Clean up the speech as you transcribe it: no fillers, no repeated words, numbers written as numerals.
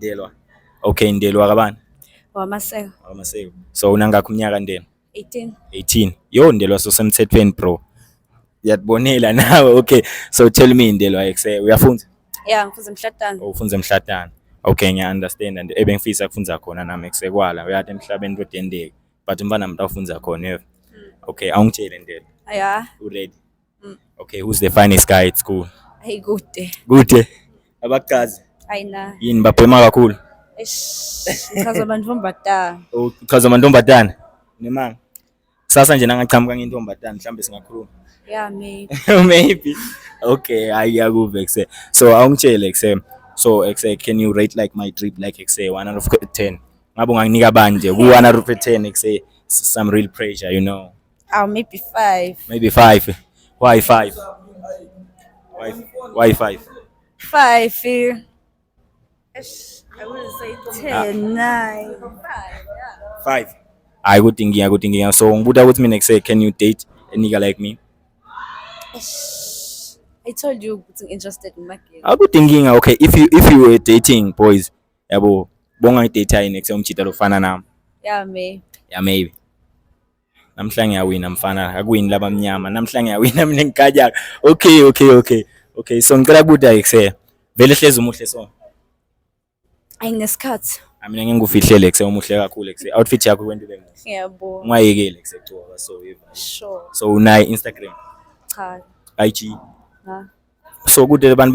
Ndelwa. Okay, Ndelwa kabani? Wamaseko. Amaseko. So unangakho umnyaka Ndelo? 18. 18. Yo Ndelwa sosemthethweni bro. Yatibonela nawe. Okay. So tell me Ndelwa uyafunda? Yeah, ngifunza emhlatana. Oh, ufunza emhlatana. Okay, ngiya understand and ebengifisa ukufunza khona nami kusekwala. Uyathi emhlabeni kodendeke. But umfana nami ufunza khona. Okay, awungitshele Ndelo. Yeah. You ready? Okay, who's the finest guy at school? Hey good. Good. Abakazi. Ayina. Yini bapema kakhulu? Ngichaza amantombazana. Oh, uchaza amantombazana. Nemanga. Kusasa nje nangachamuka ngentombazana mhlambe singakhuluma. Yeah, maybe. Maybe. Okay, ayakuve kuse. So awungitshele kuse. So can you rate like my trip like kuse 1 out of 10? Ngabe unganginika banje ku 1 out of 10 kuse some real pressure, you know. Maybe 5. Maybe 5. Why 5? Why 5? 5. I wouldn't say 10, 9. 5, yeah. 5. I good thinking. So ngibuda ukuthi mina kuse can you date a nigga like me? I told you I'm interested in my game. I good thinking. Okay, if you were dating boys, yabo bonga date yini kuse umchita lofana nami? Yeah, maybe. Yeah, maybe. Namhla ngiyawina mfana akuwini labamnyama namhla ngiyawina mina ngikajaka. Okay, so ngicela kubuda kuse vele hlezi umuhle so. Ayinesikhathi. Mina ngingufihlele kuse umuhle kakhulu kuse outfit yakho kwendile muhle. Ngiyabonga. Ungayekele kuse kucoka so Sure. so unayi Instagram? Cha. IG? Ha. So kude abantu